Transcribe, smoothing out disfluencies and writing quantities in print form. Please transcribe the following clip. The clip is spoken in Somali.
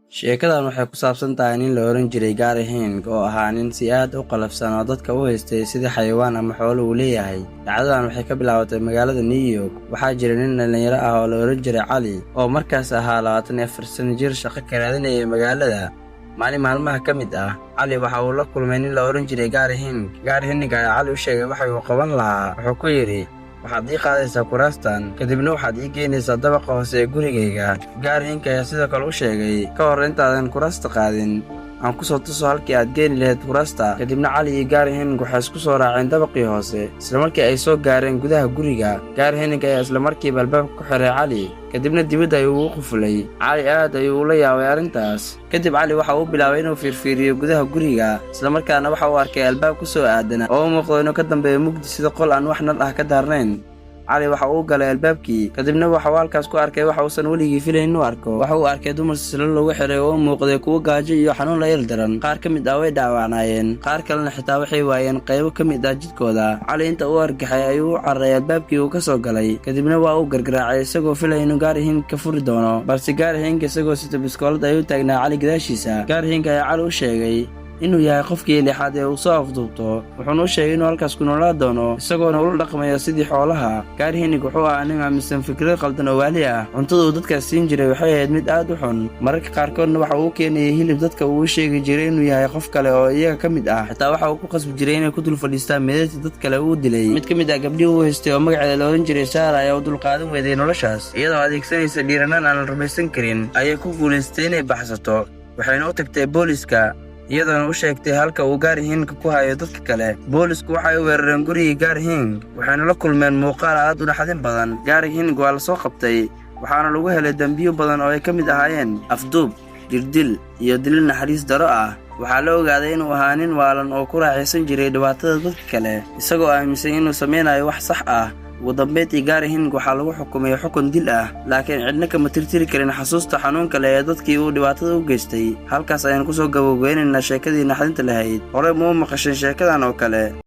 Sheekadan waxay ku saabsan tahay nin la oran jiray Gary Hink oo ahaa nin si aad u qalafsan oo dadka u haystay sidii xayawaan ama xoolo uu leeyahay. Dhacdadan waxay ka bilaabatay magaalada New York. Waxaa jiray nin dhalinyaro ah oo la oran jiray Cali oo markaas ahaa 24 sano jir shaqo ka raadinayay magaalada. Maalin maalmaha ka mid ah, Cali waxa uu la kulmay nin la oran jiray Gary Hink. Gary Hink ayaa Cali u sheegay waxa uu qaban lahaa. Wuxuu ku yiri, waxaad ii qaadaysaa kuraastan kadibna waxaad ii geynaysaa dabaqa hoose ee gurigayga. Gary Hink ayaa sidoo kale u sheegay ka hor intaadan kuraasta qaadin aan ku soo tuso halkii aad geeni lahayd kuraasta. Kadibna Cali iyo Gary Hink waxay isku soo raaceen dabaqii hoose. Isla markii ay soo gaareen gudaha guriga, Gary Hink ayaa isla markiiba albaabka ku xiray Cali, kadibna dibadda ayuu u qufulay. Cali aad ayuu ula yaabay arrintaas. Kadib Cali waxa uu bilaabay inuu fiiriyo gudaha guriga, isla markaana waxa uu arkay albaab ku soo aadan oo u muuqdo inuu ka dambeeyo mugdi sida qol aan wax nal ah ka daarnayn. Cali waxa uu galay albaabkii, kadibna waxa uu halkaas ku arkay waxa uusan weligii filayn inuu arko. Waxa uu arkay dumar silsilad lagu xiray oo u muuqday kuwo gaajo iyo xanuun la ildaran. Qaar ka mid ah way dhaawacnaayeen, qaar kalena xitaa waxay waayeen qaybo ka mid ah jidhkooda. Cali inta uu argagaxay ayuu u cararay albaabkii uu ka soo galay, kadibna waa uu gargaraacay isagoo filaya inuu Gary Hink ka furi doono. Balse Gary Hink isagoo sita biskoolad ayuu taagnaa Cali gadaashiisa. Gary Hink ayaa Cali u sheegay inuu yahay qofkii lixaad ee uu soo afduubto, wuxuuna u sheegay inuu halkaas ku noolaan doono isagoona ula dhaqmayo sidii xoolaha. Gary Hink wuxuu ahaa nin aaminsan fikrad qaldan oo waali ah. Cuntada uu dadkaas siin jiray waxay ahayd mid aad u xun, mararka qaarkoodna waxa uu keenayay hilib dadka uu u sheegi jiray inuu yahay qof kale oo iyaga ka mid ah. Xitaa waxa uu ku qasbi jiray inay ku dul fadhiistaan meedadka dad kale uu dilay. Mid ka mid ah gabdhihii uu haystay oo magaceeda la oran jiray Sarah ayaa u dulqaadan weyday noloshaas, iyadoo adeegsanaysa dhiiranaan aan la rumaysan karin ayay ku guulaystay inay baxsato. Waxayna u tagtay booliiska iyadoona u sheegtay halka uu Gary Hink ku hayo dadka kale. Boolisku waxay weerareen gurigii Gary Hink, waxayna la kulmeen muuqaal aad u naxdin badan. Gary Hink waa la soo qabtay, waxaana lagu helay dambiyo badan oo ay ka mid ahaayeen afduub, jirdil iyo dilil naxariis daro ah. Waxaa la ogaaday inuu ahaa nin waalan oo ku raaxaysan jiray dhibaatada dadka kale, isagoo aaminsan inuu sameynayo wax sax ah. Ugu dambeyntii Gary Hink waxaa lagu xukumay xukun dil ah, laakiin cidna kama tirtiri karin xasuusta xanuunka leh ee dadkii uu dhibaatada u geystay. Halkaas ayaan ku soo gabagabeynaynaa sheekadii naxdinta lahayd. Hore ma u maqasheen sheekadan oo kale?